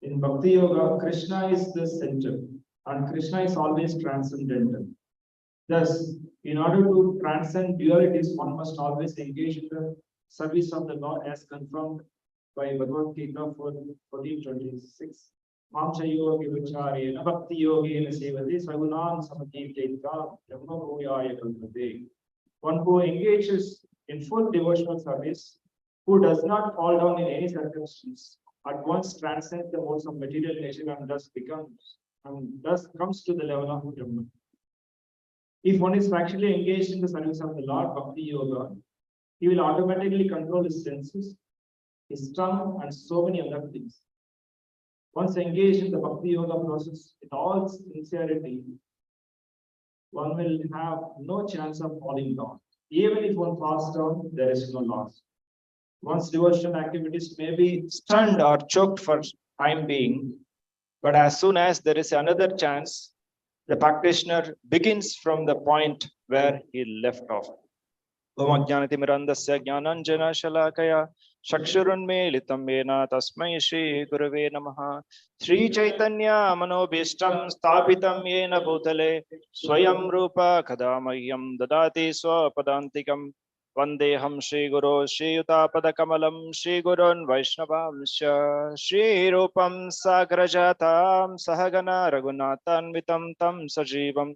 In Bhakti Yoga, Krishna is the center and Krishna is always transcendental. Thus, in order to transcend dualities, one must always engage in the service of the Lord as confirmed by Bhagavad Gita 14:26. Mamcha yoga vicharena bhakti yogena sevate sagunan samakirteta brahma bhuyaya kalpate. One who engages in full devotional service, who does not fall down in any circumstance, at once transcends the modes of material nature and thus comes to the level of Brahma. If one is actually engaged in the service of the Lord, Bhakti Yoga, he will automatically control his senses, his tongue, and so many other things. Once engaged in the Bhakti Yoga process in all sincerity, one will have no chance of falling down. Even if one falls down, there is no loss. One's devotional activities may be stunned or choked for time being, but as soon as there is another chance, the practitioner begins from the point where he left off. Om Ajnanatimirandasya Jnananjana Shalakaya Chakshurunmilitam Yena Tasmai Shri Gurave Namaha. Sri Chaitanya Manobhishtam Sthapitam Yena Bhutale Swayam Rupa Kadamahyam Dadati Swapadantikam Vandeham Shri Guru Shri Yutapadakamalam Shri Gurun Vaishnavamsya Shri Rupam Sagrajatam Sahagana Raghunathanvitam Tam Sajivam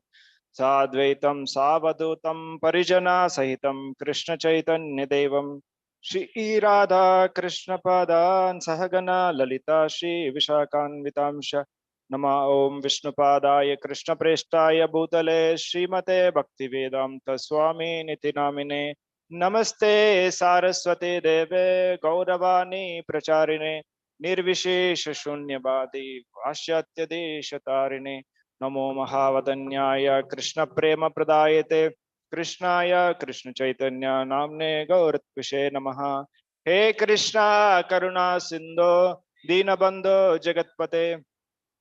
Sadvaitam Savadutam Parijana Sahitam Krishna Chaitanya Devam Shri Radha Krishna Padan Sahagana Lalita Shri Vishakan Vitamsha Nama Om Vishnupadaya Krishna Preshtaya Bhutale Srimate Bhaktivedanta Swami Niti Namine Namaste Saraswate Deve Gauravani Pracharine Nirvishesha Shunyabadi Vashyatya Deshatarine Namo Mahavadanyaya Krishna Prema Pradayate Krishnaya Krishna Chaitanya Namne Gauratvishe Namaha. He Krishna Karuna Sindhu Dinabandhu Jagatpate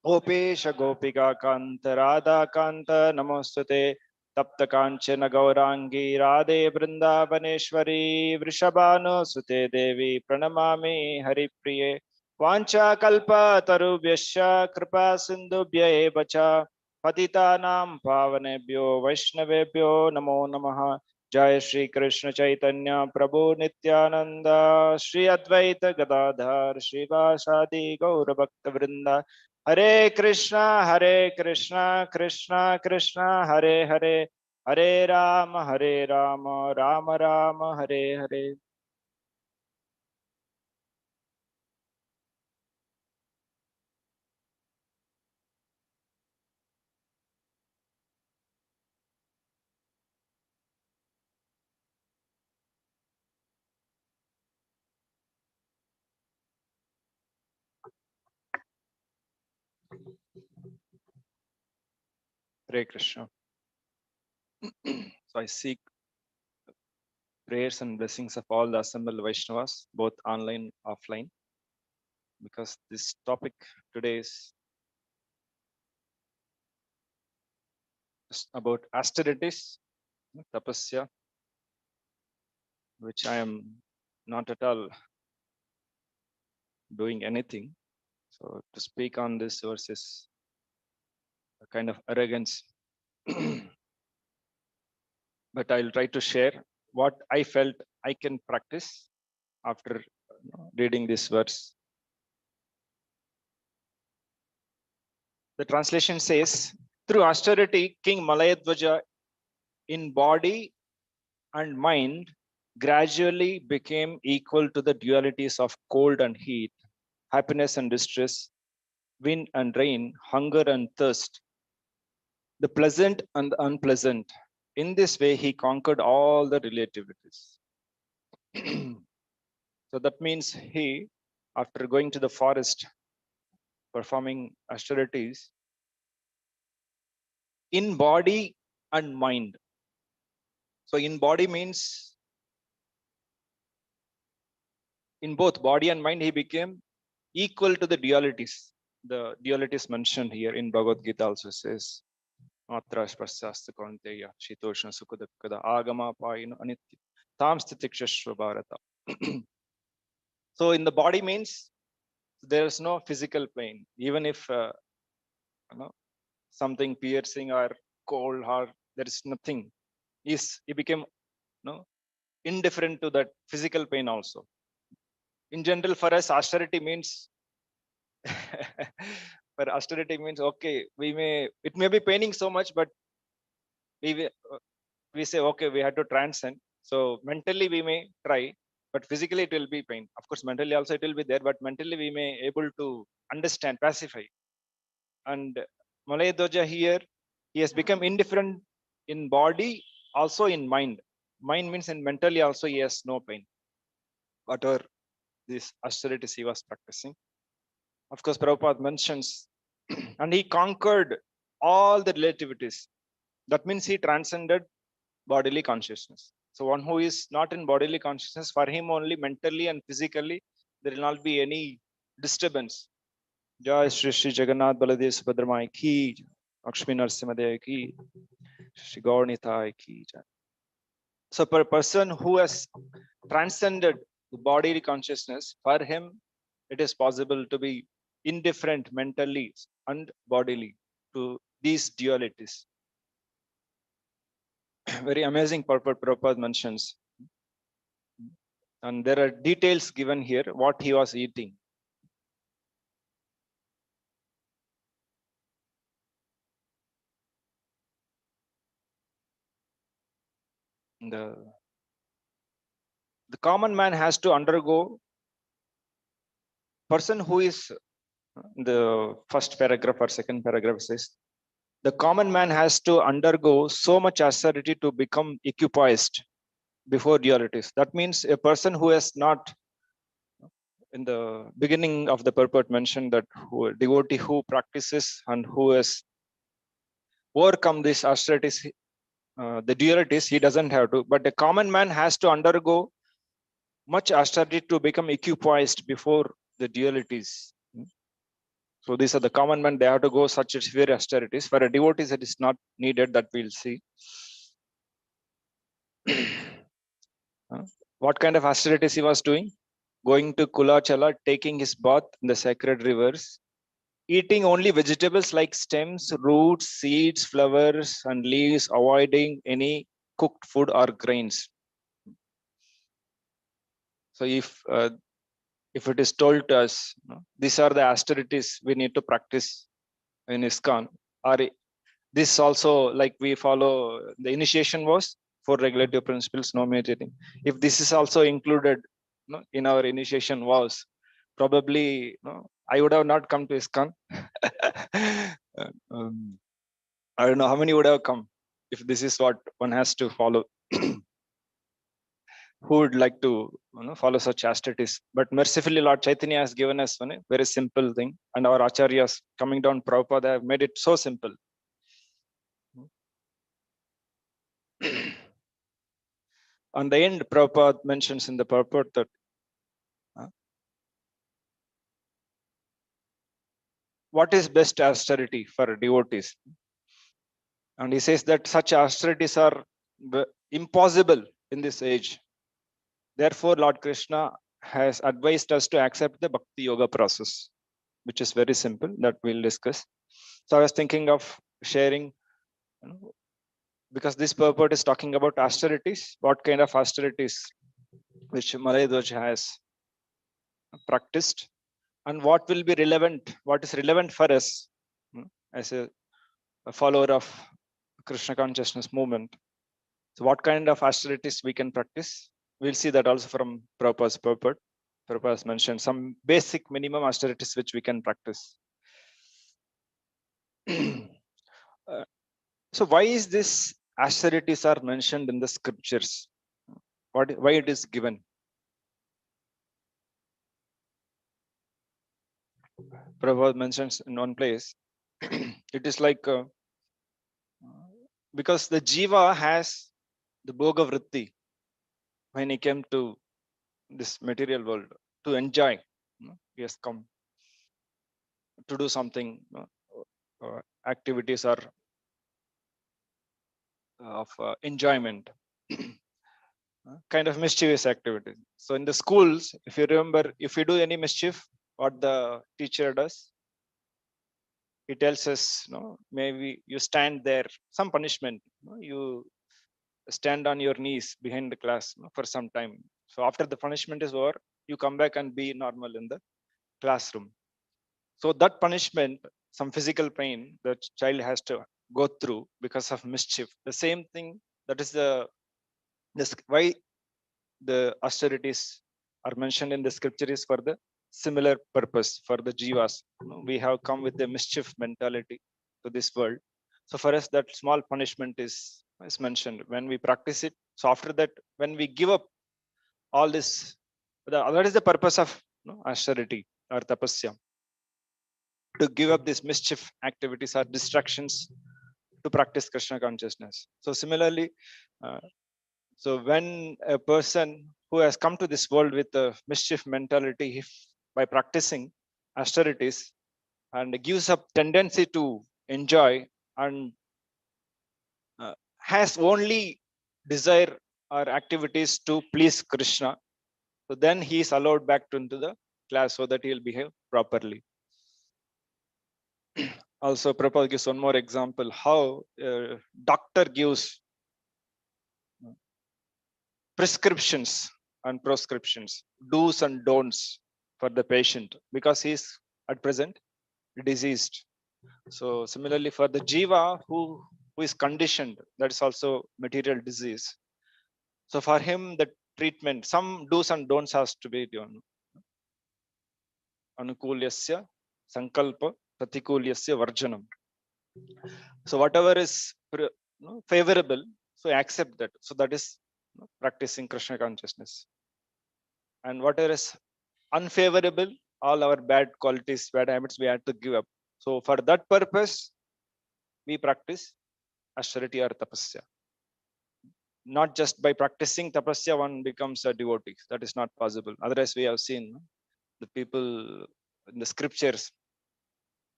Gopesha Gopika Kanta Radha Kanta Namostute Tapta Kanchana Gaurangi Radhe Vrindavaneshwari Vrishabhanu Sute Devi Pranamami Haripriye Vancha Kalpa Tarubhyasya Kripa Sindhubhya Evacha Patitanam Pavanebhyo Vaishnavebhyo Namo Namaha. Jai Shri Krishna Chaitanya Prabhu Nityananda Shri Advaita Gadadhar Shri Vasadi Gaura Bhakta Vrinda. Hare Krishna, Krishna Krishna, Hare Hare, Hare Rama, Rama Rama, Hare Hare. Hare Krishna. So I seek prayers and blessings of all the assembled Vaishnavas, both online, offline, because this topic today is about austerities, tapasya, which I am not at all doing anything. So to speak on this verse is a kind of arrogance. But I'll try to share what I felt I can practice after reading this verse. The translation says, through austerity, King Malayadvaja in body and mind gradually became equal to the dualities of cold and heat, happiness and distress, wind and rain, hunger and thirst, the pleasant and the unpleasant. In this way, he conquered all the relativities. So that means he, after going to the forest, performing austerities, in body and mind. So in body means in both body and mind, he became equal to the dualities. The dualities mentioned here in Bhagavad Gita also says, Matra Sparsasta Kaunteya, Shitoshna Sukadakada, Agama Payino Anitya, Tam Stitikshashva Bharata. So in the body means There is no physical pain, even if something piercing or cold, or there is nothing. He became indifferent to that physical pain also. In general, for us, austerity means for austerity means, okay, it may be paining so much, but we say, okay, we had to transcend. So mentally we may try, but physically it will be pain. Of course, mentally also it will be there, but mentally we may able to understand, pacify. And Malay Doja here, he has become indifferent in body, also in mind. Mind means in mentally also he has no pain, whatever this austerities he was practicing. Of course, Prabhupada mentions, and he conquered all the relativities. That means he transcended bodily consciousness. So one who is not in bodily consciousness, for him only mentally and physically, there will not be any disturbance. Jai Shri Shri Jagannath Baladev Subhadramai ki, Lakshmi Narasimhadev ki, Shri Gaurnitai ki. So for a person who has transcended the bodily consciousness, for him it is possible to be indifferent mentally and bodily to these dualities. Very amazing purport Prabhupada mentions. And there are details given here what he was eating. The common man has to undergo, person who is, the first paragraph or second paragraph says, the common man has to undergo so much austerity to become equipoised before dualities. That means a person who has not, in the beginning of the purport mentioned that a devotee who practices and who has overcome these austerities, the dualities, he doesn't have to, but a common man has to undergo much austerity to become equipoised before the dualities. So these are the common men, they have to go such severe austerities. For a devotees, it is not needed, that we'll see. What kind of austerities he was doing? Going to Kulachala, taking his bath in the sacred rivers, eating only vegetables like stems, roots, seeds, flowers, and leaves, avoiding any cooked food or grains. So if it is told to us, these are the austerities we need to practice in ISKCON, or this also, like we follow, the initiation was 4 regulative principles, no meditating. If this is also included in our initiation was, probably I would have not come to ISKCON. I don't know how many would have come if this is what one has to follow. Who would like to follow such austerities? But mercifully, Lord Chaitanya has given us one very simple thing, and our acharyas coming down, Prabhupada, have made it so simple. On the end, Prabhupada mentions in the purport that what is best austerity for devotees? And he says that such austerities are impossible in this age. Therefore, Lord Krishna has advised us to accept the Bhakti Yoga process, which is very simple, that we'll discuss. So I was thinking of sharing, because this purport is talking about austerities, what kind of austerities which Malay Doja has practiced, and what will be relevant, what is relevant for us as a follower of Krishna consciousness movement. So what kind of austerities we can practice? We'll see that also from Prabhupada's purport. Prabhupada has mentioned some basic minimum austerities which we can practice. So why is this austerities are mentioned in the scriptures? Why it is given? Prabhupada mentions in one place, it is like because the jiva has the bhoga vritti when he came to this material world to enjoy. He has come to do something, activities or of enjoyment, kind of mischievous activities. So in the schools, if you remember, if you do any mischief, what the teacher does. He tells us, maybe you stand there, some punishment, you stand on your knees behind the class for some time. So after the punishment is over, you come back and be normal in the classroom. So that punishment, some physical pain the child has to go through because of mischief. The same thing, that is this why the austerities are mentioned in the scripture is for the similar purpose for the jivas. We have come with a mischief mentality to this world. So for us, that small punishment is mentioned when we practice it. So after that, when we give up all this, that is the purpose of austerity or tapasya, to give up these mischief activities or distractions to practice Krishna consciousness. So similarly, uh, so when a person who has come to this world with a mischief mentality, if by practicing austerities and gives up tendency to enjoy and has only desire or activities to please Krishna, so then he is allowed back into the class so that he will behave properly. Also, Prabhupada gives one more example how a doctor gives prescriptions and prescriptions, do's and don'ts for the patient because he is at present diseased. So similarly for the jiva who is conditioned, that is also material disease. So for him, the treatment, some do's and don'ts has to be done. Anukulyasya sankalpa pratikulyasya varjanam. So whatever is favorable, so accept that. So that is practicing Krishna consciousness. And whatever is unfavorable, all our bad qualities, bad habits, we had to give up. So for that purpose, we practice austerity or tapasya. Not just by practicing tapasya, one becomes a devotee. That is not possible. Otherwise, we have seen the people in the scriptures.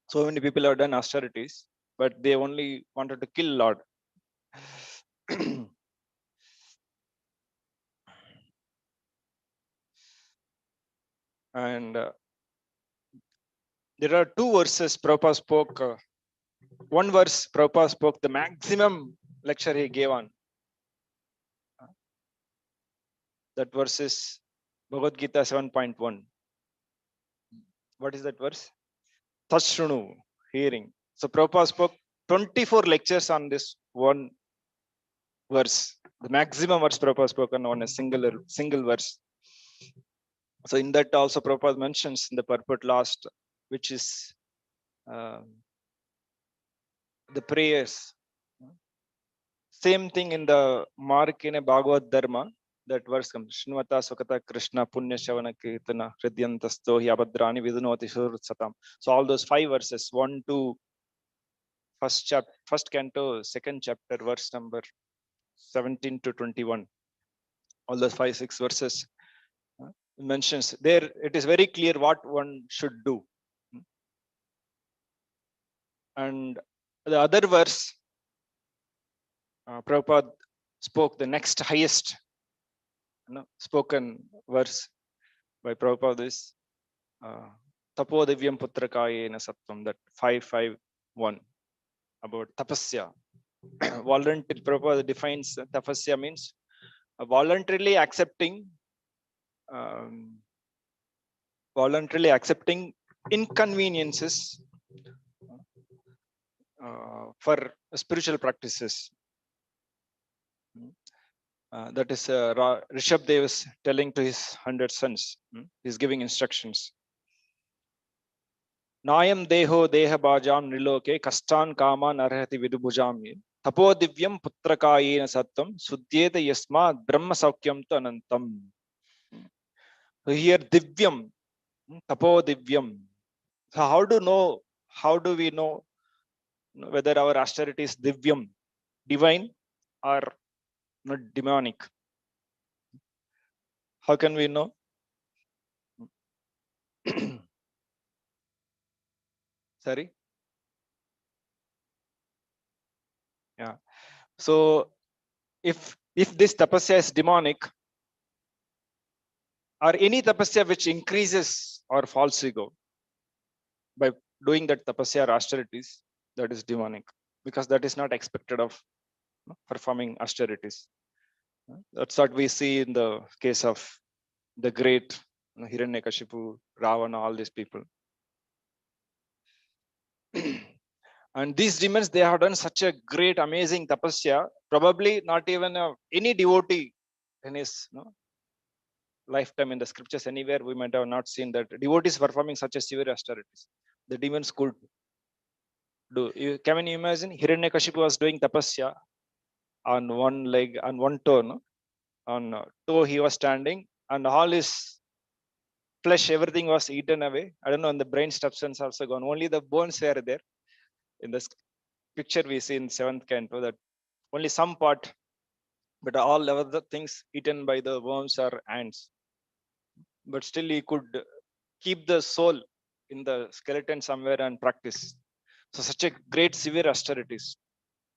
So many people have done austerities, but they only wanted to kill Lord. And there are two verses Prabhupada spoke. One verse Prabhupada spoke the maximum lecture he gave on. That verse is Bhagavad Gita 7.1. What is that verse? Tashrunu, hearing. So Prabhupada spoke 24 lectures on this one verse. The maximum verse Prabhupada spoke on a single verse. So in that also Prabhupada mentions in the purport last, which is the prayers. Same thing in the mark in a Bhagavad Dharma, that verse comes, Shnvata Sukata Krishna Punya Shavana Kirtana Hridyantasto Yabadrani Vidunoti Satam. So all those 5 verses, 1 to first canto, second chapter, verse number 17 to 21. All those 5-6 verses mentions there. It is very clear what one should do. And the other verse, Prabhupada spoke the next highest spoken verse by Prabhupada is Tapodivyam Putrakayena Sattvam, that 551 about tapasya. Voluntary, Prabhupada defines tapasya means voluntarily accepting inconveniences for spiritual practices. That is Rishabdev is telling to his 100 sons. He's giving instructions. Nayam deho deha bhajam niloke kastan kaman arhati vidubhujam tapodivyam putrakayena sattam sudyeta yasma brahma saukyam tu anantam. So here divyam, tapodivyam. So how do we know whether our austerity is divyam, divine, or not demonic? How can we know? Sorry. Yeah. So if this tapasya is demonic, or any tapasya which increases or false ego by doing that tapasya or austerities, that is demonic, because that is not expected of performing austerities. That's what we see in the case of the great Hiranyakashipu, Ravana, all these people. And these demons, they have done such a great, amazing tapasya. Probably not even any devotee in his lifetime in the scriptures anywhere we might have not seen that devotees performing such a severe austerities. The demons could do. Can you imagine? Hiranyakashipu was doing tapasya on one leg, on one toe, no? On toe he was standing, and all his flesh, everything was eaten away. I don't know, and the brain substance also gone. Only the bones were there. In this picture we see in seventh canto that only some part, but all other things eaten by the worms or ants. But still he could keep the soul in the skeleton somewhere and practice. So such a great severe austerities.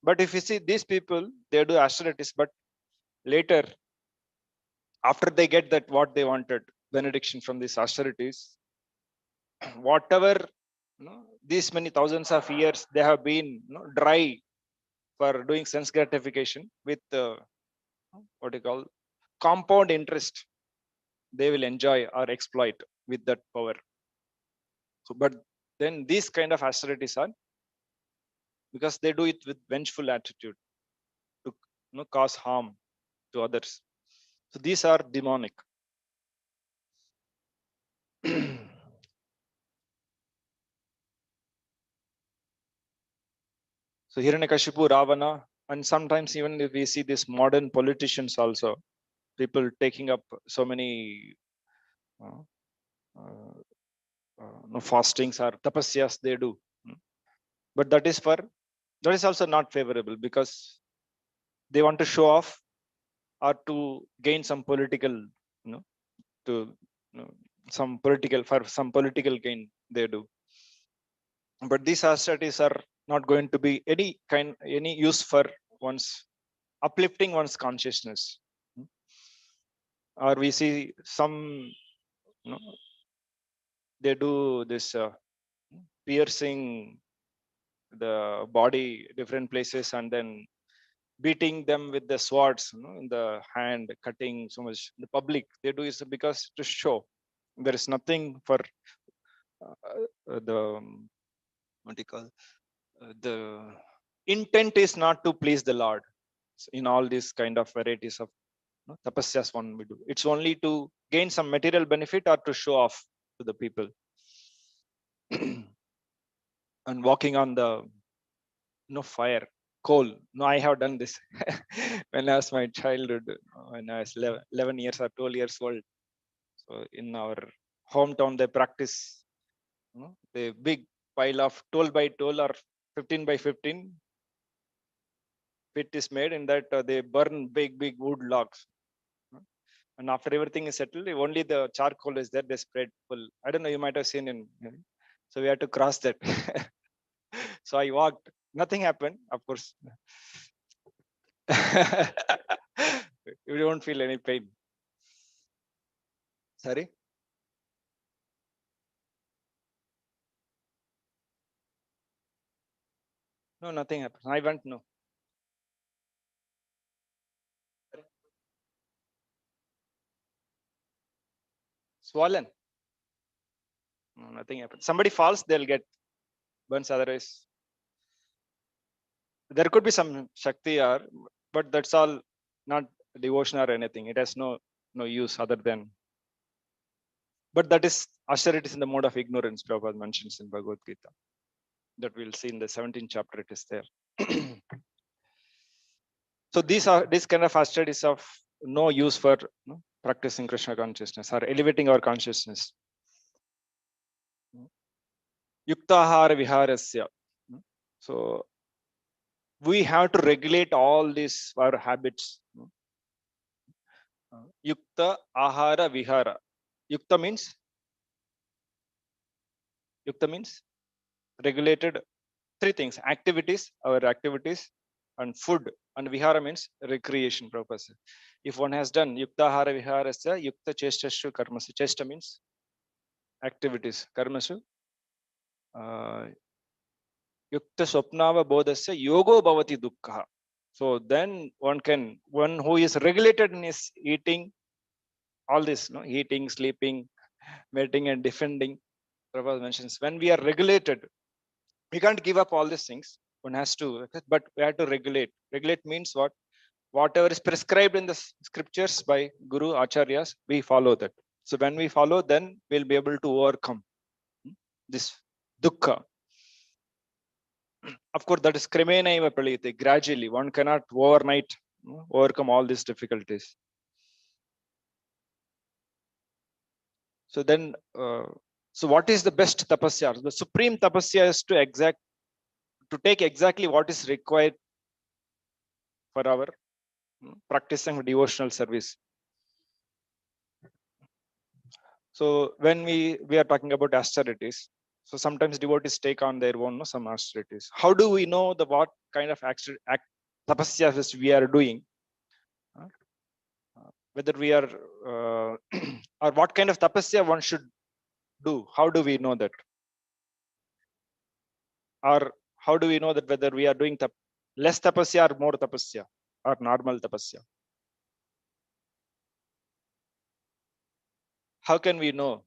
But if you see these people, they do austerities, but later, after they get that what they wanted, benediction from these austerities, whatever these many thousands of years they have been dry for doing sense gratification with what you call compound interest, they will enjoy or exploit with that power. So, but then these kind of austerities are because they do it with vengeful attitude to cause harm to others. So these are demonic. So Hiranyakashipu, Ravana, and sometimes even if we see these modern politicians also, people taking up so many uh, fastings or tapasyas they do. But that is also not favorable because they want to show off or to gain some political, to some political for some political gain they do. But these austerities are not going to be any use for one's uplifting one's consciousness. Or we see some they do this piercing the body different places and then beating them with the swords in the hand, cutting so much. The public they do is because to show. There is nothing for the what do you call the intent is not to please the Lord. In all these kind of varieties of tapasyas one we do, it's only to gain some material benefit or to show off to the people. And walking on the fire, coal. No, I have done this when I was my childhood, when I was 11 years or 12 years old. So in our hometown they practice the big pile of 12 by 12 or 15 by 15 pit is made. In that they burn big wood logs, and after everything is settled, only the charcoal is there, they spread full. I don't know, you might have seen in so we had to cross that. So I walked, nothing happened, of course. You don't feel any pain. Sorry? No, nothing happened. I went, no. Swollen. No, nothing happened. Somebody falls, they'll get burns. Otherwise, there could be some Shakti or, but that's all not devotion or anything. It has no use other than. But that is austerities in the mode of ignorance, Prabhupada mentions in Bhagavad Gita. That we'll see in the 17th chapter, it is there. So these are this kind of austerities of no use for practicing Krishna consciousness or elevating our consciousness. Yuktahara viharasya. So we have to regulate all these our habits. Yukta ahara vihara. Yukta means regulated three things: activities, our activities, and food. And vihara means recreation purpose. If one has done yukta ahara viharasya, yukta chestashu karmasya. Chesta means activities. Karmasu. Yukta swapnava bodhasya yogo bhavati dukkha. So then one who is regulated in his eating, all this, no, eating, sleeping, mating and defending. Prabhupada mentions when we are regulated, we can't give up all these things. One has to, but we have to regulate. Regulate means what? Whatever is prescribed in the scriptures by Guru Acharyas, we follow that. So when we follow, then we'll be able to overcome this dukkha. Of course, that is krimena eva praliyate, gradually. One cannot overnight overcome all these difficulties. So then, so what is the best tapasya? The supreme tapasya is to take exactly what is required for our practicing devotional service. So when we are talking about austerities, so sometimes devotees take on their own some austerities. How do we know the what kind of tapasya we are doing? Whether we are or what kind of tapasya one should do? How do we know that? Or how do we know that whether we are doing less tapasya or more tapasya or normal tapasya? How can we know?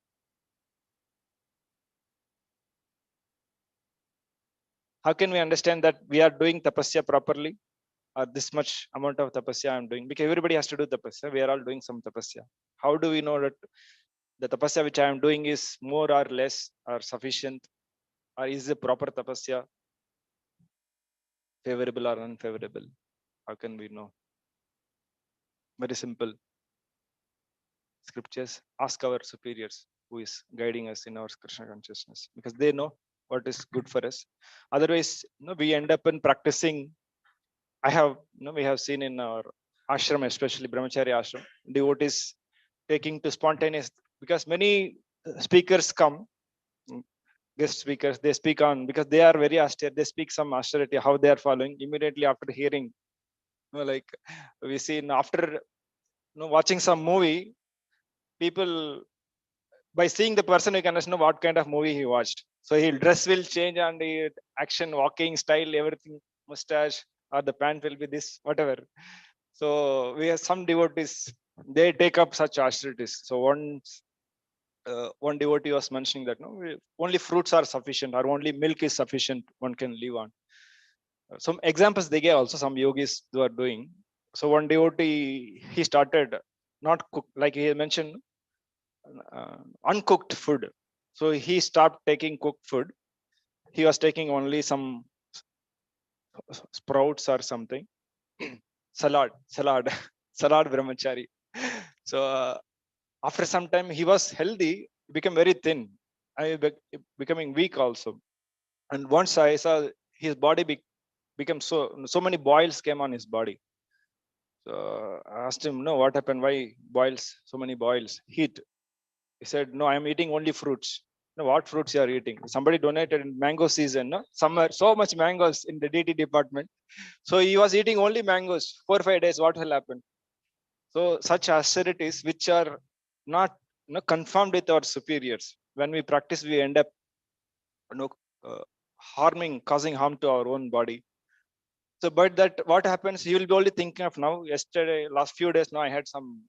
How can we understand that we are doing tapasya properly? Or this much amount of tapasya I'm doing? Because everybody has to do tapasya. We are all doing some tapasya. How do we know that the tapasya which I am doing is more or less or sufficient? Or is the proper tapasya favorable or unfavorable? How can we know? Very simple. Scriptures, ask our superiors who is guiding us in our Krishna consciousness, because they know what is good for us. Otherwise, we end up in practicing. We have seen in our ashram, especially brahmachari ashram, devotees taking to spontaneous, because many speakers come, guest speakers, they speak on, because they are very austere, they speak some austerity, how they are following. Immediately after hearing, like we see after watching some movie, people, by seeing the person, you can understand what kind of movie he watched. So his dress will change and the action, walking style, everything, mustache, or the pant will be this, whatever. So we have some devotees, they take up such austerities. So one devotee was mentioning that only fruits are sufficient, or only milk is sufficient, one can live on. Some examples they gave also, some yogis who are doing. So one devotee, he started not cook, like he mentioned, uncooked food. So he stopped taking cooked food. He was taking only some sprouts or something. salad, salad, salad brahmachari. So after some time, he was healthy, became very thin. Becoming weak also. And once I saw his body become so many boils came on his body. So I asked him, no, what happened? Why boils? So many boils, heat. He said, no, I am eating only fruits. No, what fruits you are eating? Somebody donated in mango season, no? Summer, so much mangoes in the DT department. So he was eating only mangoes. 4 or 5 days, what will happen? So such austerities which are not confirmed with our superiors. When we practice, we end up causing harm to our own body. So, but that what happens? You will be only thinking of now. Yesterday, last few days, now I had some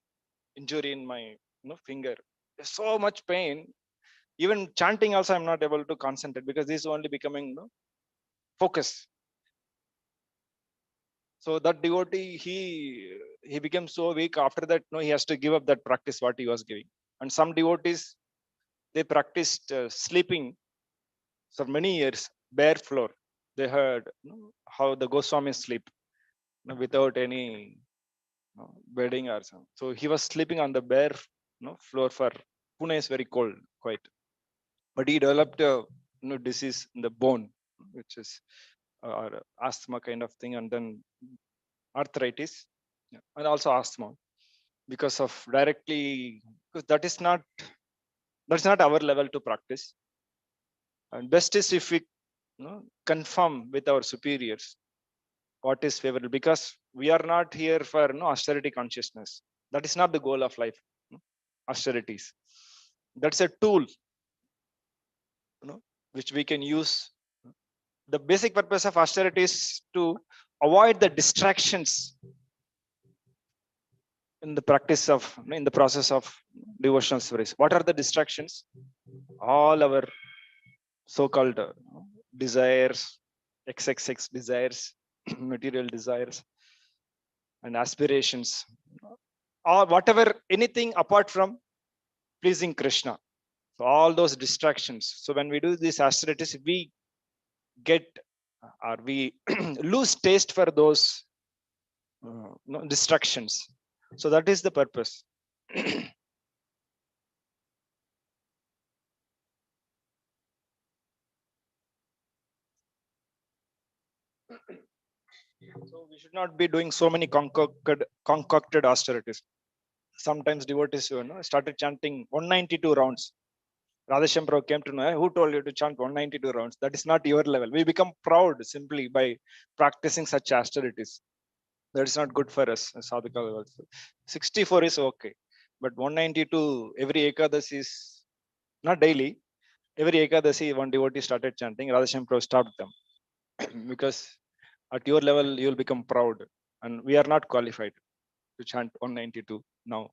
injury in my finger. There's so much pain. Even chanting also, I'm not able to concentrate, because this is only becoming focus. So that devotee, he became so weak. After that, he has to give up that practice what he was giving. And some devotees, they practiced sleeping for many years, bare floor. They heard how the Goswamis sleep without any bedding or something. So he was sleeping on the bare floor. For Pune is very cold, quite. But he developed a disease in the bone, which is or asthma kind of thing, and then arthritis, and also asthma, because of directly, because that's not our level to practice. And best is if we confirm with our superiors what is favorable, because we are not here for austerity consciousness. That is not the goal of life. Austerities, that's a tool. which we can use. The basic purpose of austerity is to avoid the distractions in the practice of, in the process of devotional service. What are the distractions? All our so-called desires, XXX desires, material desires, and aspirations, or whatever, anything apart from pleasing Krishna. So all those distractions. So when we do these austerities, we get or we lose taste for those distractions. So that is the purpose. So we should not be doing so many concocted austerities. Sometimes devotees started chanting 192 rounds. Radheshyam Prabhu came to know, who told you to chant 192 rounds? That is not your level. We become proud simply by practicing such austerities. That is not good for us, sadhaka levels. 64 is okay, but 192 every Ekadasi is not daily. Every Ekadasi, one devotee started chanting. Radheshyam Prabhu stopped them because at your level you will become proud, and we are not qualified to chant 192 now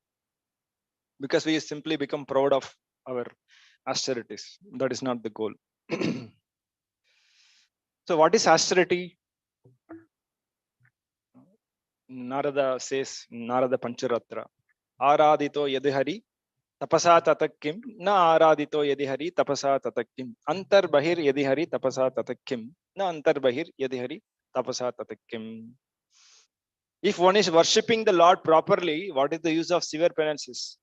because we simply become proud of our austerities. That is not the goal. So, what is austerity? Narada says, Narada Pancharatra, Aradito Yadihari, Tapasa Tatakim, Na Aradito Yadihari, Tapasa Tatakim, Antar Bahir Yadihari, Tapasa Tatakim, Na Antar Bahir Yadihari, Tapasa Tatakim. If one is worshipping the Lord properly, what is the use of severe penances?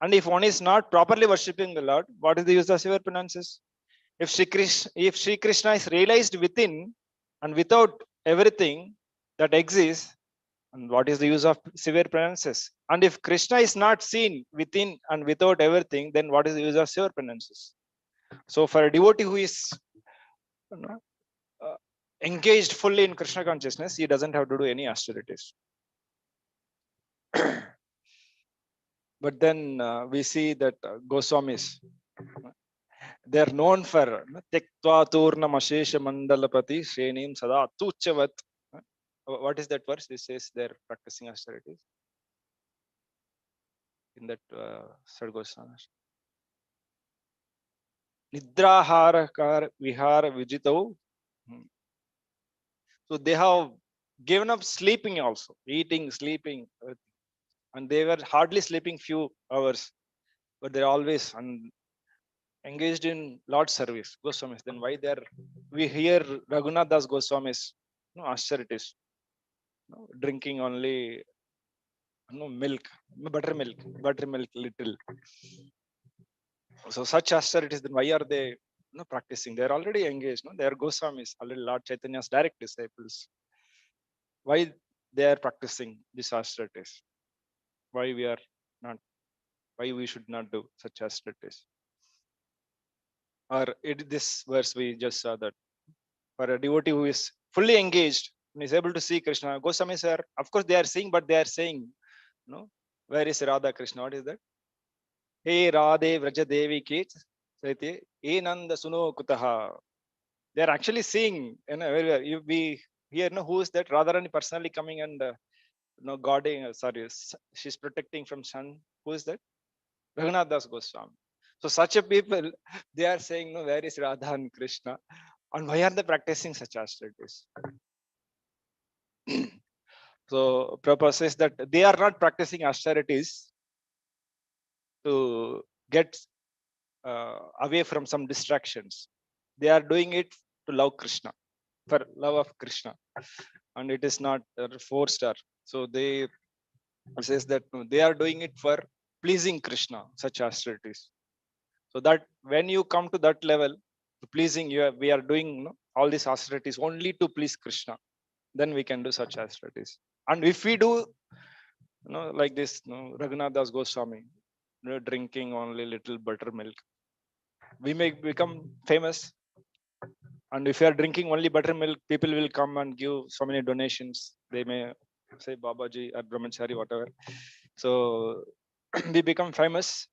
And if one is not properly worshipping the Lord, what is the use of severe penances? If Sri Krishna is realized within and without everything that exists, and what is the use of severe penances? And if Krishna is not seen within and without everything, then what is the use of severe penances? So for a devotee who is you know, engaged fully in Krishna consciousness, he doesn't have to do any austerities. But then we see that Goswamis, they are known for Tektva Turnam Ashesha Mandalapati Shrenim Sada Tuchavat. What is that verse? This says they're practicing austerities in that Sargosana. Nidraharakar Vihara Vijito. So they have given up sleeping also, eating, sleeping, and they were hardly sleeping few hours, but they're always engaged in Lord's service. Goswamis. Then why they're we hear Raghunath Das Goswamis, austerities, drinking only milk, buttermilk little. So such austerities, then why are they practicing? They're already engaged. They are Goswamis, already Lord Chaitanya's direct disciples. Why they are practicing these austerities? Why we are not? Why we should not do such austerities? Or this verse we just saw that for a devotee who is fully engaged and is able to see Krishna, Goswamis are, of course, they are seeing, but they are saying, where is Radha Krishna? What is that? Hey Radhe Vraja Devi Kit, E Nanda Suno Kutaha. They are actually seeing, you be here, who is that? Radharani personally coming and guarding, she's protecting from sun. Who is that? Raghunath Das Goswami. So such a people, they are saying, where is Radha and Krishna? And why are they practicing such austerities? So Prabhupada says that they are not practicing austerities to get away from some distractions. They are doing it to love Krishna, for love of Krishna, and it is not forced. So they says that they are doing it for pleasing Krishna, such austerities. So that when you come to that level, to pleasing you, we are doing all these austerities only to please Krishna. Then we can do such austerities. And if we do, like this, Raghunath Das Goswami, drinking only little buttermilk, we may become famous. And if you are drinking only buttermilk, people will come and give so many donations. They may say Babaji or Brahmachari, whatever. So we become famous,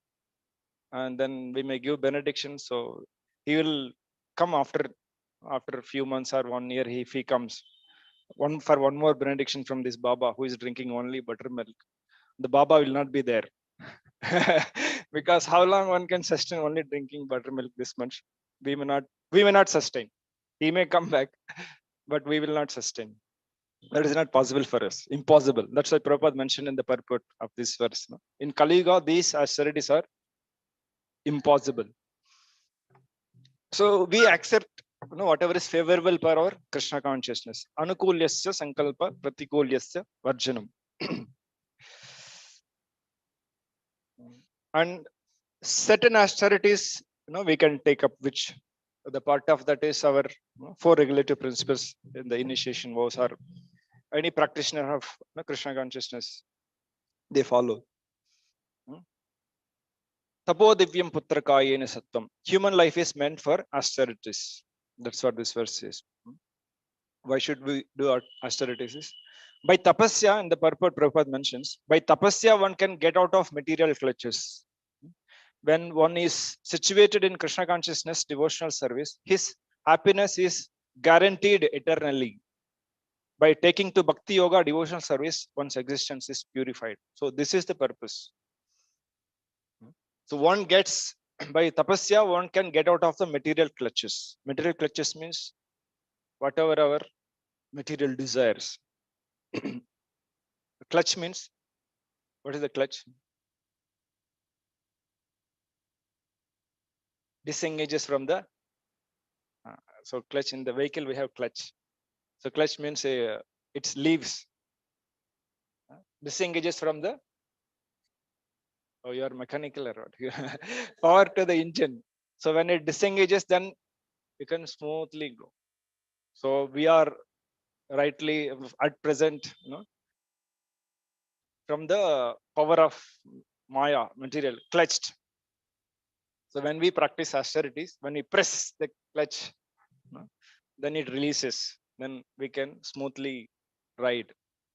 and then we may give benedictions. So He will come after a few months or 1 year. If he comes for one more benediction from this Baba who is drinking only buttermilk, the Baba will not be there. Because how long one can sustain only drinking buttermilk this much? We may not sustain. He may come back, but we will not sustain. That is not possible for us. Impossible. That's why Prabhupada mentioned in the purport of this verse. No? In Kali Yuga, these austerities are impossible. So we accept whatever is favorable for our Krishna consciousness. Anukulyasya sankalpa pratikulyasya varjanam. And certain austerities, we can take up, which the part of that is our four regulative principles in the initiation vows, or any practitioner of Krishna consciousness, they follow. Tapo divyam putrakayena sattvam. Human life is meant for austerities. That's what this verse says. Why should we do austerities? By tapasya, in the purport Prabhupada mentions, by tapasya one can get out of material clutches. When one is situated in Krishna consciousness devotional service, his happiness is guaranteed eternally. By taking to bhakti yoga devotional service, one's existence is purified. So this is the purpose. So one gets, by tapasya, one can get out of the material clutches. Material clutches means whatever our material desires. Clutch means, what is the clutch? Disengages from the, so clutch in the vehicle, we have clutch. So clutch means it leaves, disengages from the, oh, you are mechanical or what? Power to the engine. So when it disengages, then you can smoothly go. So we are rightly at present, from the power of Maya, material, clutched. So when we practice austerities, when we press the clutch, then it releases. Then we can smoothly ride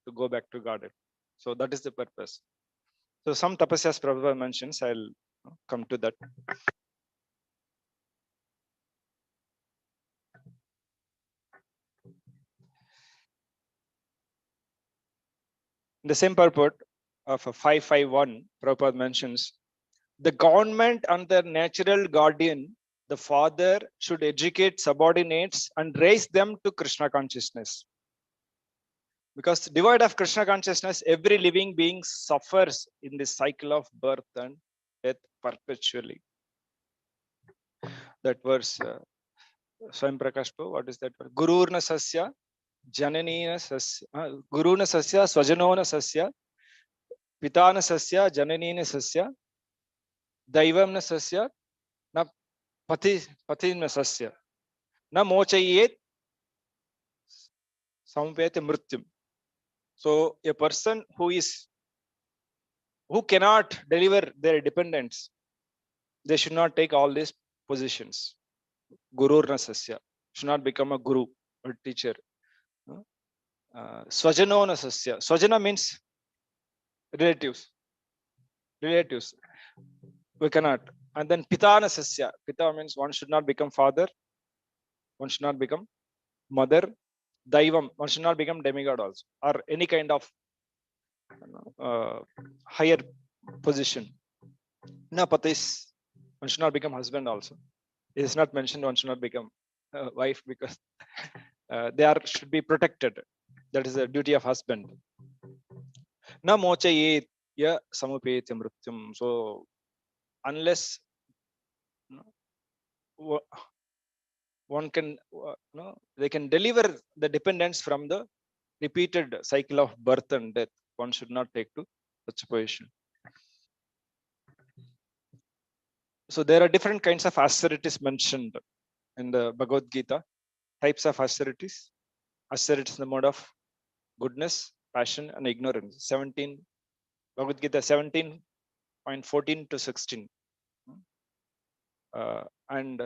to go back to garden. So that is the purpose. So some tapasyas Prabhupada mentions, I'll come to that. In the same purport of 551, Prabhupada mentions, the government and their natural guardian, the father, should educate subordinates and raise them to Krishna consciousness. Because devoid of Krishna consciousness, every living being suffers in this cycle of birth and death perpetually. That verse, Swayam Prakash, what is that? Gururna sasya, jananina sasya, Guruna sasya, swajanona sasya, pitana sasya, jananina sasya, daivamna sasya, na patina sasya, na mochayet sampete mrityum. So a person who cannot deliver their dependents, they should not take all these positions. Gururna sasya, should not become a guru or teacher. Swajanona sasya. Swajana means relatives. We cannot. And then pitana sasya. Pita means one should not become father. One should not become mother. Daivam, one should not become demigod also, or any kind of higher position. Na patis, one should not become husband also. It is not mentioned one should not become wife, because they should be protected. That is the duty of husband. Na mochayet ya samupete mrityum. So unless one can, they can deliver the dependence from the repeated cycle of birth and death, one should not take to such a position. So there are different kinds of austerities mentioned in the Bhagavad Gita. Types of austerities. Austerities in the mode of goodness, passion, and ignorance. 17, Bhagavad Gita 17.14 to 16. And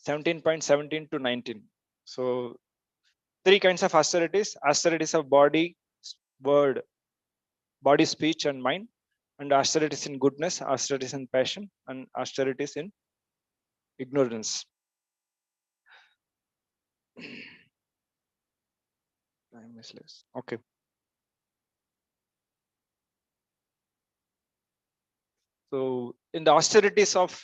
17.17 to 19. So three kinds of austerities. Austerities of body, word, body, speech, and mind. And austerities in goodness, austerities in passion, and austerities in ignorance. Time is less. Okay. So in the austerities of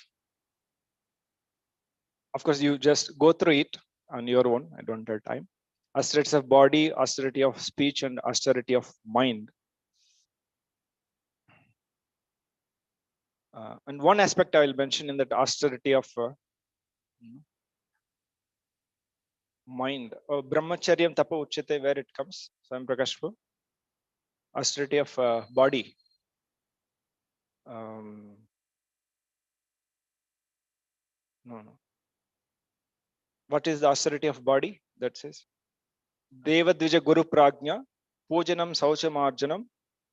course, you just go through it on your own. I don't have time. Austerities of body, austerity of speech, and austerity of mind. And one aspect I will mention in that austerity of mind. Brahmacharyam tapa uchyate, where it comes. Swam Prakash Prabhu. Austerity of body. No. What is the austerity of body? That says Devadvija Guru Prajna, Pujanam Sauchamarjanam,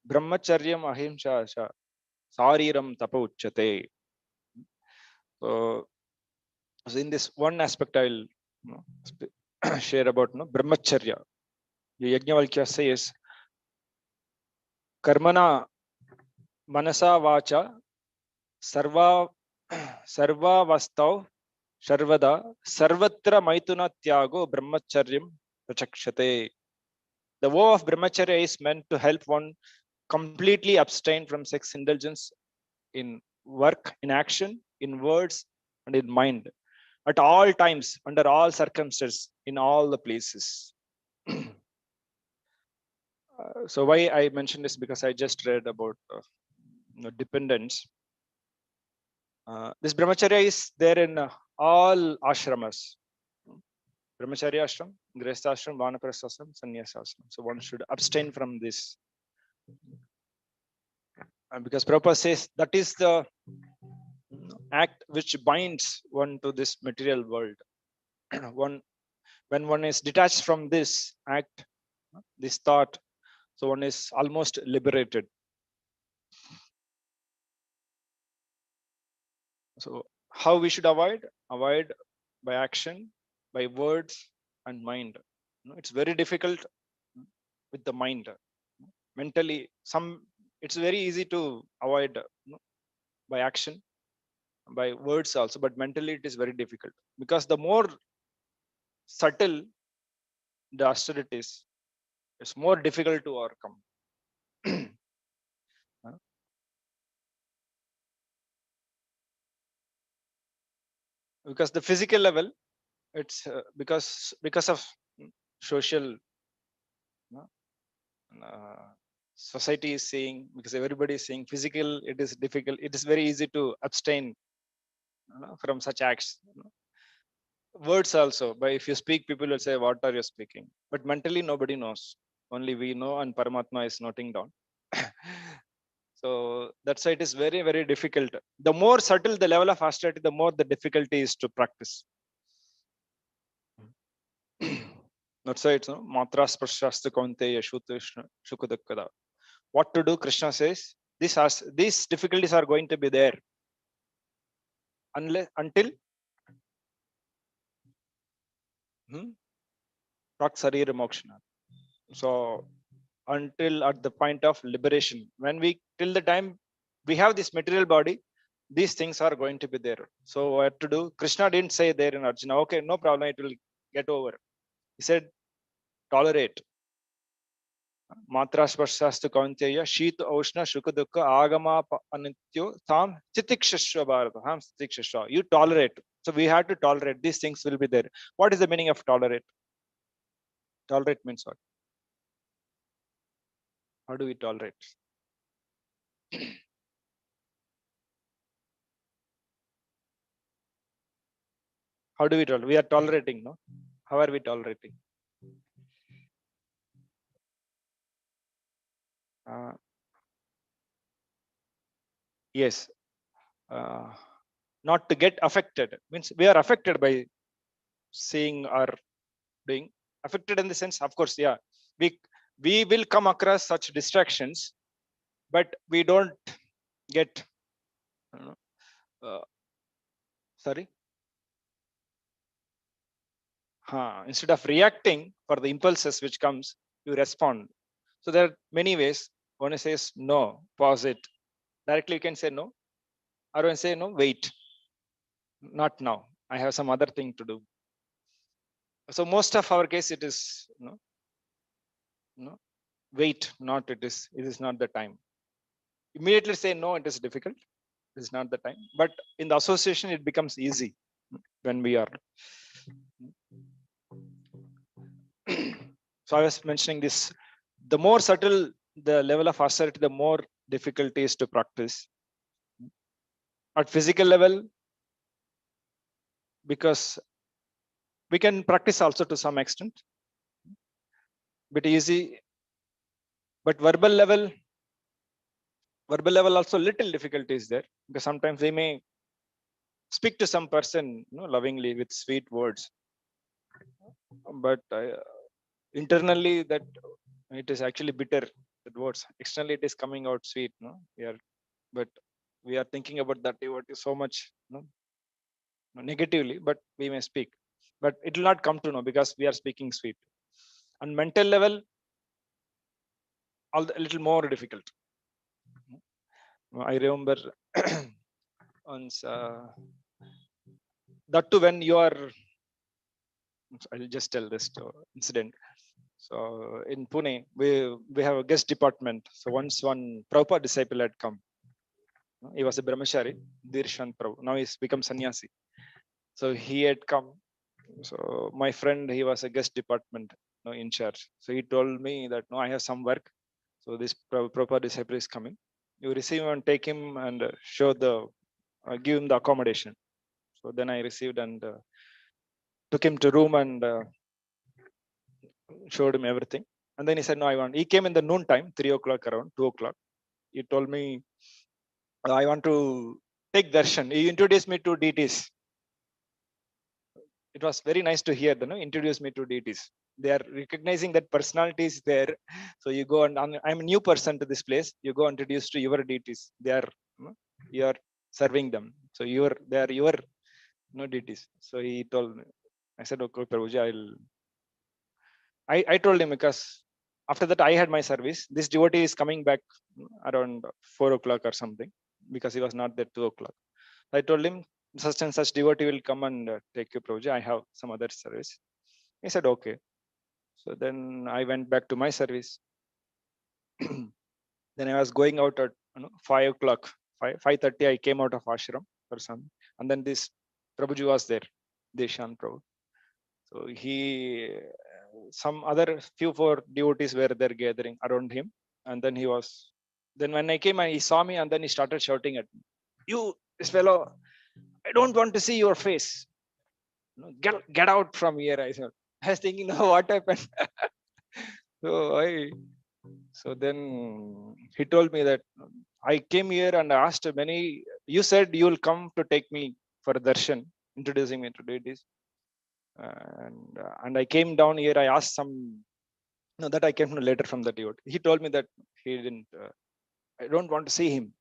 Brahmacharyam Ahimsa Sariram Tapa Uchyate. So in this one aspect, I will share about Brahmacharya. The Yajnavalkya says Karmana Manasa Vacha Sarva Vastav Sharvada Sarvatra Maituna Tyago Brahmacharyam Prachakshate. The vow of Brahmacharya is meant to help one completely abstain from sex indulgence in work, in action, in words, and in mind, at all times, under all circumstances, in all the places. So why I mentioned this, because I just read about dependence. This Brahmacharya is there in all ashramas. Brahmacharya ashram, Grihastha ashram, Vanaprastha ashram, Sannyasa ashram. So one should abstain from this. Because Prabhupada says that is the act which binds one to this material world. When one is detached from this act, this thought, so one is almost liberated. So how we should avoid? Avoid by action, by words and mind. It's very difficult with the mind. Mentally, it's very easy to avoid by action, by words also, but mentally it is very difficult, because the more subtle the austerities, it's more difficult to overcome. Because the physical level, it's because of social society is saying, because everybody is saying physical, it is difficult, it is very easy to abstain from such acts. Words also, but if you speak, people will say, what are you speaking? But mentally nobody knows, only we know, and Paramatma is noting down. So that's why it is very, very difficult. The more subtle the level of austerity, the more the difficulty is to practice. That's why it's Matra Sprashastra Kaunteya Shukadakada. What to do? Krishna says these difficulties are going to be there until Praksarira Mokshana. So until at the point of liberation, till the time we have this material body, these things are going to be there. So what to do? Krishna didn't say there in Arjuna, okay, no problem, it will get over. He said, tolerate. Matra Sparsastu Kaunteya Shit Oshna Shukadukka Agama Anityo Tham Titikshashwa Bharata. Ham Titikshashwa. You tolerate. So we have to tolerate. These things will be there. What is the meaning of tolerate? Tolerate means what? How do we tolerate? How do we tolerate? We are tolerating, no? How are we tolerating? Yes. Not to get affected. Means we are affected by seeing or doing. Affected in the sense, of course, yeah. We will come across such distractions, but we don't get sorry. Instead of reacting for the impulses which comes, you respond. So there are many ways. One says no, pause it. Directly you can say no, or one say no, wait. not now. I have some other thing to do. So most of our case, it is, wait, not it is not the time. Immediately say no, it is difficult. It is not the time. But in the association, it becomes easy when we are. So I was mentioning this. The more subtle the level of austerity, the more difficult it is to practice. At physical level, because we can practice also to some extent, but easy. But verbal level also little difficulty is there, because sometimes we may speak to some person, lovingly with sweet words, but internally that it is actually bitter. That words externally it is coming out sweet, no? But we are thinking about that devotee so much, negatively, but we may speak, but it will not come to know because we are speaking sweet. On mental level, a little more difficult. I remember once, that too when you are, I'll just tell this incident. So in Pune, we have a guest department. So once one Prabhupada disciple had come. He was a brahmachari, Dirshan Prabhu. Now he's become sannyasi. So he had come. So my friend, he was a guest department, in charge. So he told me that no, I have some work. So this Prabhupada disciple is coming. You receive him and take him and show give him the accommodation. So then I received and took him to room and showed him everything. And then he said, no, I want. He came in the noon time, 3 o'clock, around 2 o'clock. He told me, I want to take darshan. He introduced me to deities. It was very nice to hear, introduce me to deities. They are recognizing that personality is there. So you go and I'm a new person to this place. You go introduce to your deities. They are, you are serving them. So they are your, deities. So he told me. I said, okay, Prabhuji, I told him, because after that I had my service. This devotee is coming back around 4 o'clock or something, because he was not there 2 o'clock. I told him, such and such devotee will come and take you, Prabhuji. I have some other service. He said, okay. So then I went back to my service. Then I was going out at 5 o'clock, 5:30. I came out of ashram for some, and then this Prabhuji was there, Deshan Prabhu. So some other few four devotees were there gathering around him, and then he was. Then when I came, he saw me, and then he started shouting at me, "You, this fellow! I don't want to see your face. Get out from here!" I said. I was thinking, no, what happened? So then he told me that I came here and asked many. You said you will come to take me for darshan, introducing me to deities. And I came down here. I asked some. No, that I came later from the devotee. He told me that he didn't. I don't want to see him.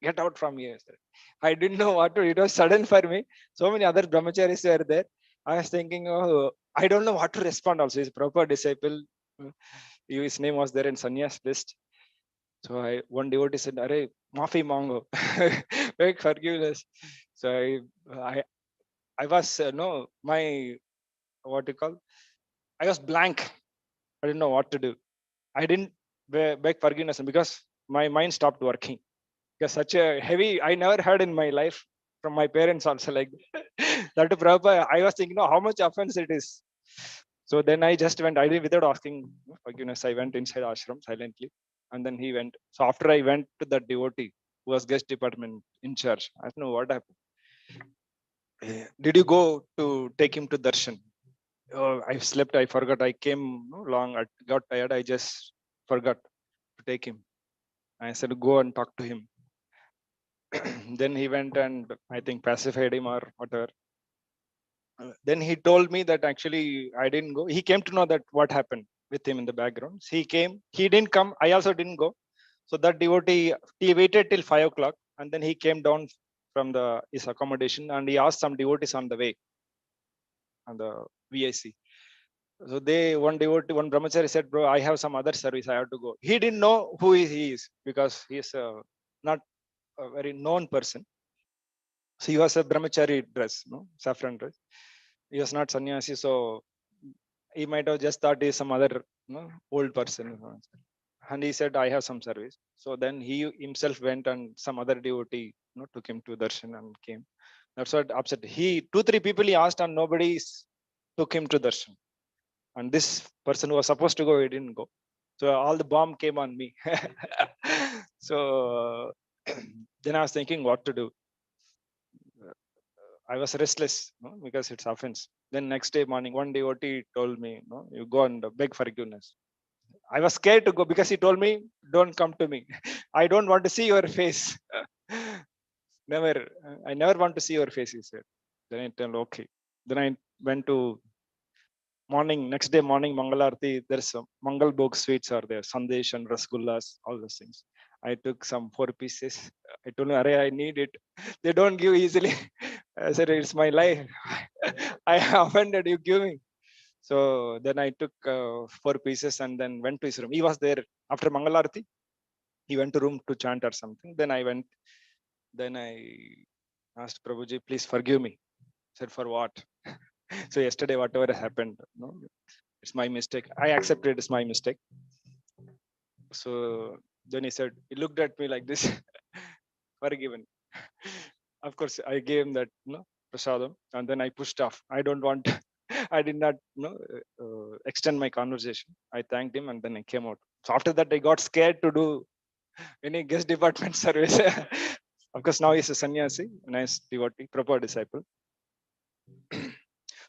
Get out from here. Sir. I didn't know what to. It was sudden for me. So many other brahmacharis were there. I was thinking, oh, I don't know what to respond. Also, his proper disciple. His name was there in sannyas list. So one devotee said, "Arey, maafi mango, beg forgiveness." So I was no my what you call. I was blank. I didn't know what to do. I didn't beg forgiveness because my mind stopped working. Because such a heavy, I never heard in my life from my parents also like that. Prabhupada, I was thinking, how much offense it is. So then I just went, I did without asking forgiveness. I went inside ashram silently. And then he went. So after I went to that devotee who was guest department in charge, I don't know what happened. Did you go to take him to darshan? Oh, I slept. I forgot. I came long. I got tired. I just forgot to take him. I said, go and talk to him. Then he went and I think pacified him or whatever. Then he told me that actually I didn't go. He came to know that what happened with him in the background. He came. He didn't come. I also didn't go. So that devotee, he waited till 5 o'clock, and then he came down from his accommodation and he asked some devotees on the way on the VIC. So one devotee, one brahmachari said, "Bro, I have some other service. I have to go." He didn't know who he is because he is not a very known person. So he was a brahmachari dress, no, saffron dress. He was not sannyasi, so he might have just thought he's some other, old person. And he said, I have some service. So then he himself went, and some other devotee, took him to darshan and came. That's what upset. He 2-3 people he asked, and nobody took him to darshan. And this person who was supposed to go, he didn't go. So all the bomb came on me. So then I was thinking what to do. I was restless, because it's offense. Then next day morning, one devotee told me, you go and beg forgiveness. I was scared to go because he told me, don't come to me. I don't want to see your face. Never, I never want to see your face, he said. Then I told, okay. Then I went to next day morning, Mangalarti, there's some Mangal Bhog sweets are there, Sandesh and Rasgullas, all those things. I took some 4 pieces. I told him, Arey, I need it. They don't give easily. I said, it's my life. I offended, you give me. So then I took 4 pieces and then went to his room. He was there after Mangalarti. He went to room to chant or something. Then I went. Then I asked Prabhuji, please forgive me. I said, for what? So yesterday, whatever happened, it's my mistake. I accepted it's my mistake. So then he said, he looked at me like this, forgiven. Of course, I gave him that, prasadam, and then I pushed off. I don't want, I did not, extend my conversation. I thanked him and then I came out. So after that, I got scared to do any guest department service. Of course, now he's a sannyasi, nice devotee, proper disciple.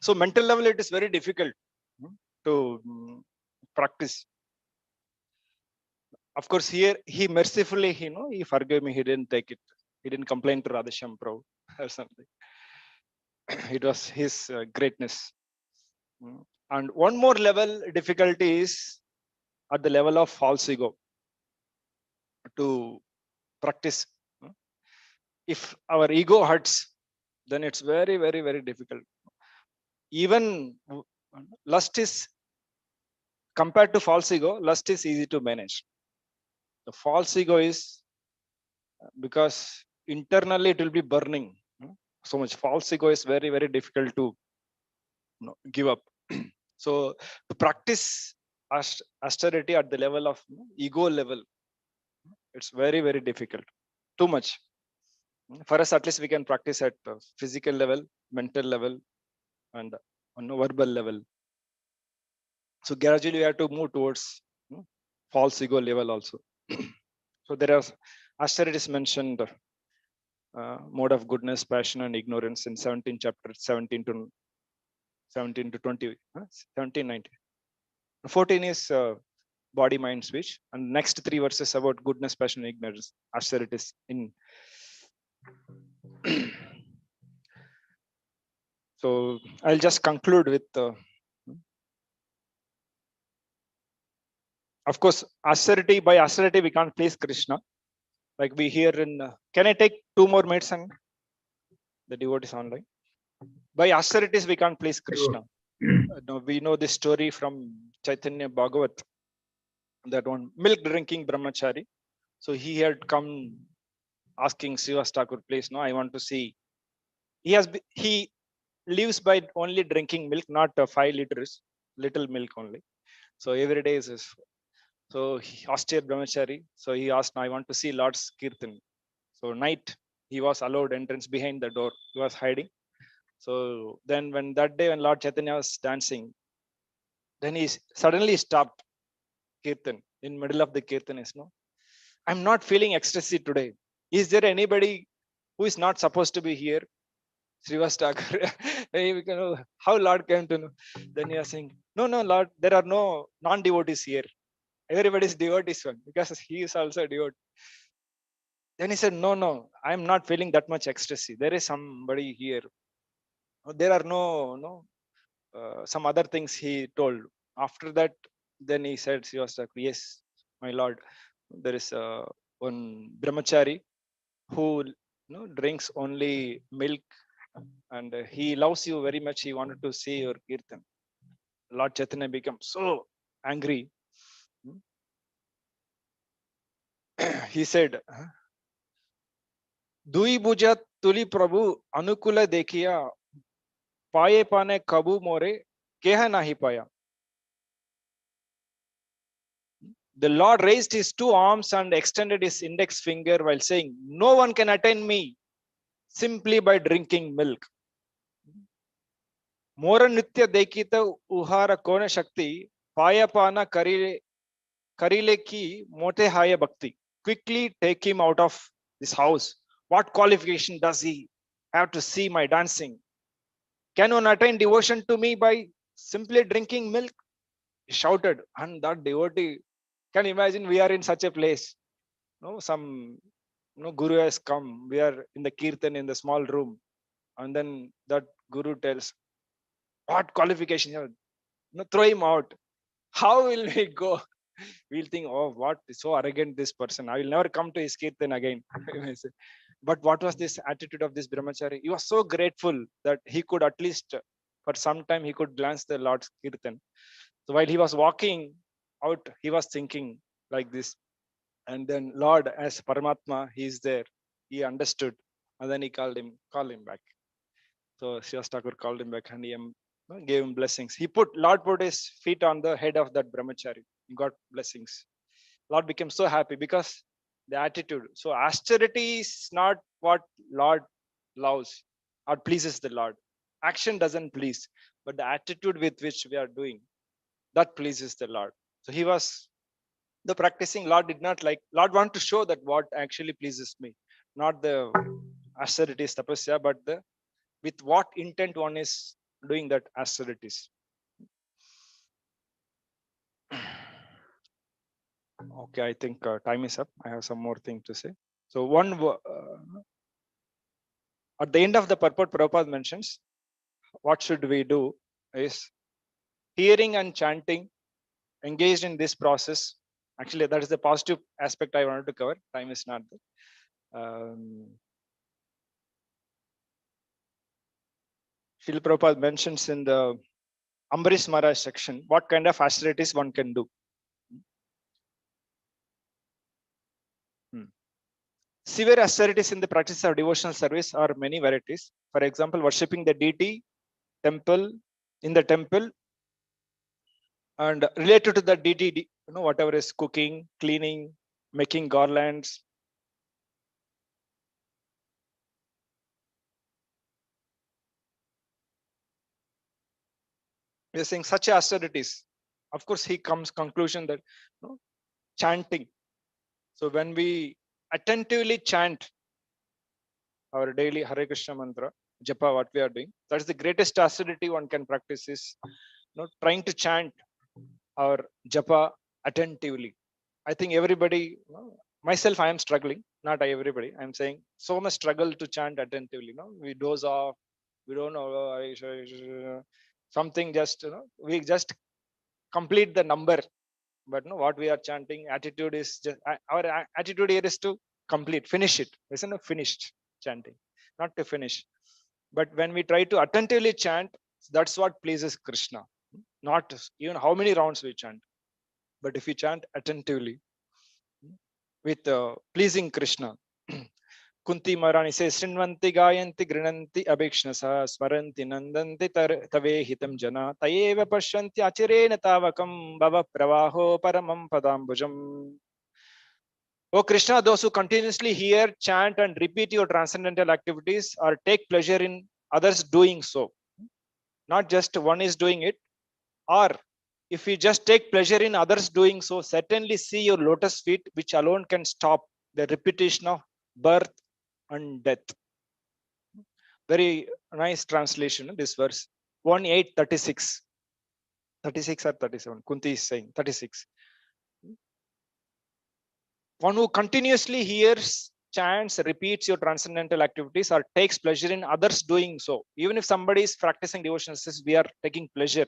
So mental level, it is very difficult to practice. Of course, here he mercifully, he forgave me. He didn't take it. He didn't complain to Radhasham Prabhu or something. It was his greatness. And one more level difficulty is at the level of false ego to practice. If our ego hurts, then it's very, very, very difficult. Even lust is, compared to false ego, lust is easy to manage. The false ego is, because internally it will be burning so much. False ego is very, very difficult to give up. So to practice austerity at the level of ego level, it's very, very difficult. Too much. For us, at least we can practice at physical level, mental level, and on a verbal level. So gradually we have to move towards false ego level also. So there are austerity is mentioned, mode of goodness, passion, and ignorance in 17 chapter 17 to 20, 17, 19. 14 is body, mind, speech, and next 3 verses about goodness, passion, and ignorance. Austerity is in. So I'll just conclude with. Of course, austerity, by austerity we can't please Krishna. Like we hear in. Can I take 2 more minutes and the devotees online? By austerities we can't please Krishna. No, we know this story from Chaitanya Bhagavat. That one milk drinking brahmachari. So he had come asking Srivas Thakur, please, no, I want to see. He lives by only drinking milk, not 5 liters, little milk only. So every day is his. So austere brahmachari. So he asked, I want to see Lord's Kirtan. So night he was allowed entrance behind the door. He was hiding. So then when that day when Lord Chaitanya was dancing, then he suddenly stopped Kirtan in middle of the Kirtan. Is no, I'm not feeling ecstasy today. Is there anybody who is not supposed to be here? Srivas Thakur. How Lord came to know? Then he was saying, no, Lord, there are no non-devotees here. Everybody is devotees one because he is also a devotee. Then he said, no, I'm not feeling that much ecstasy. There is somebody here. There are no, some other things he told. After that, then he said, Srivas Thakur, yes, my Lord, there is one brahmachari who drinks only milk, and he loves you very much. He wanted to see your kirtan. Lord Chaitanya became so angry. He said, Dui bujat तुली प्रभु अनुकूल देखिया पाए पाने कबू मोरे केह नाही पाया. The Lord raised his two arms and extended his index finger while saying, "No one can attain me simply by drinking milk." मोर नित्य देखित उहार कोण शक्ति पायपाना करीले की मोटे हाय भक्ति. Quickly take him out of this house. What qualification does he have to see my dancing? Can one attain devotion to me by simply drinking milk? He shouted, and that devotee, can you imagine we are in such a place. No, some guru has come. We are in the kirtan in the small room, and then that guru tells, "What qualification? Throw him out." How will we go? We'll think, "Oh, what is so arrogant this person? I will never come to his kirtan again." But what was this attitude of this brahmachari? He was so grateful that he could at least, for some time, he could glance the Lord's kirtan. So while he was walking out, he was thinking like this. And then Lord, as Paramatma, he is there. He understood. And then he called him back. So Srivas Thakur called him back and he gave him blessings. Lord put his feet on the head of that brahmachari. He got blessings. Lord became so happy because the attitude. So austerity is not what Lord loves or pleases the Lord. Action doesn't please, but the attitude with which we are doing, that pleases the Lord. So he was the practicing. Lord did not like. Lord want to show that what actually pleases me, not the austerities tapasya, but the with what intent one is doing that austerities. Okay, I think time is up. I have some more thing to say. So at the end of the purport, Prabhupada mentions what should we do is hearing and chanting, engaged in this process. Actually, that is the positive aspect I wanted to cover. Time is not there. Srila Prabhupada mentions in the Ambarish Maharaj section what kind of austerities one can do. Severe austerities in the practice of devotional service are many varieties. For example, worshipping the deity, in the temple, and related to the deity, whatever is cooking, cleaning, making garlands. We are saying such austerities. Of course, he comes conclusion that chanting. So when we attentively chant our daily Hare Krishna mantra, japa, what we are doing, that's the greatest austerity one can practice is trying to chant our japa attentively. I think everybody, myself, I am struggling, not everybody. I'm saying so much struggle to chant attentively. We doze off, we don't know something. Just we just complete the number, but what we are chanting attitude is just our attitude here is to finish it. Isn't it finished chanting, not to finish. But when we try to attentively chant, that's what pleases Krishna. Not even how many rounds we chant, but if we chant attentively with pleasing Krishna. Kunti Maharani says, Srinvanti Gayanti Grinanti Abhikshnasa Swaranti Nandanti Tave Hitam Jana Tayeva Pashyanti Achirena Tavakam Bhava Pravaho Paramam Padambujam. O Krishna, those who continuously hear, chant, and repeat your transcendental activities or take pleasure in others doing so. Not just one is doing it, or if we just take pleasure in others doing so, certainly see your lotus feet, which alone can stop the repetition of birth and death. Very nice translation, this verse. 1:8:36. 36 or 37. Kunti is saying 36. One who continuously hears, chants, repeats your transcendental activities or takes pleasure in others doing so. Even if somebody is practicing devotion, says we are taking pleasure.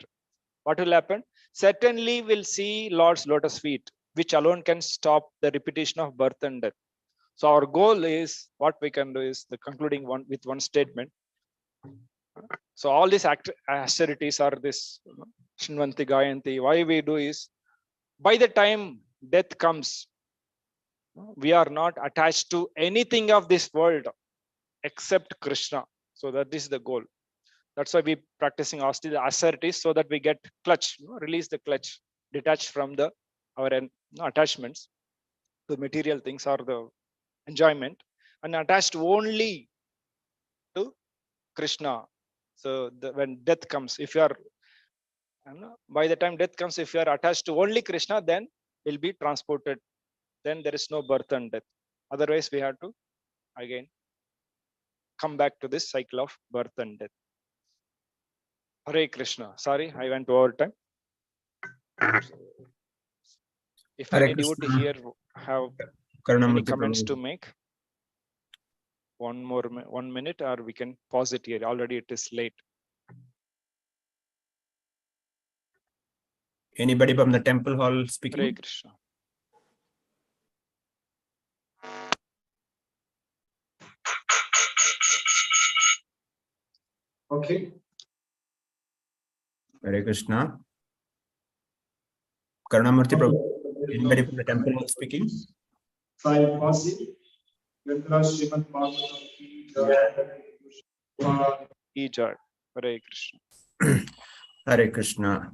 What will happen? Certainly we'll see Lord's lotus feet, which alone can stop the repetition of birth and death. So our goal is, what we can do is the concluding one with one statement. So all these austerities are this Shinvanti Gayanti. Why we do is, by the time death comes, we are not attached to anything of this world. except Krishna. So that is the goal. That's why we practicing the assertive, so that we get clutch, release the clutch, detach from our attachments to material things or the enjoyment, and attached only to Krishna. So when death comes, if you are, by the time death comes, if you are attached to only Krishna, then will be transported. Then there is no birth and death. Otherwise, we have to again come back to this cycle of birth and death. Hare Krishna. Sorry, I went over time. If Hare any devotee Krishna. here have Karuna any Murti comments Prabhu. to make, 1 minute, or we can pause it here. Already it is late. Anybody from the temple hall speaking? Hare Krishna. Okay. Hare Krishna. Karuna Murti Prabhu. Anybody from the temple hall speaking? Sai Pasi, Yatra Srimad Bhagavatam ki jai. Ijad. Hare Krishna. Hare Krishna.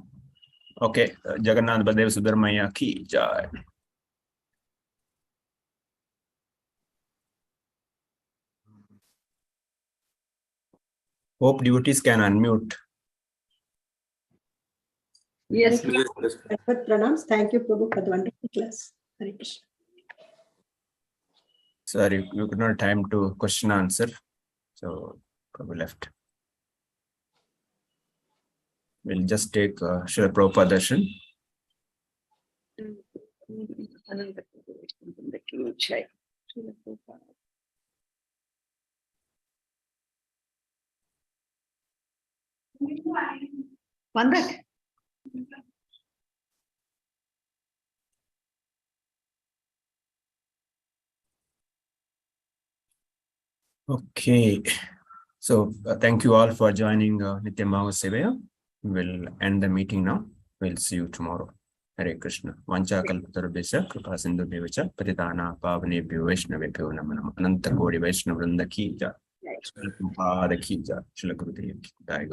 Okay, Jagannath Baladev Subramanya ki jai. Hope devotees can unmute. Yes, but pranams. Thank you, Prabhu, for the wonderful class. Hare Krishna. Sorry, we could not have time to question answer. So Prabhu left. We'll just take Srila Prabhupada darshan. One that. Okay. So thank you all for joining Nityam Mahasevaya. We'll end the meeting now. We'll see you tomorrow. Hare Krishna. Vancha kalpatarubhesya kripa sindhubhyevacha patitana pavanebhyo vaishnavebhyo namo namo. Ananta kodi vaishnavrinda ki jai. Shri Prabhupada ki jai. Shri Gurudev ki jai.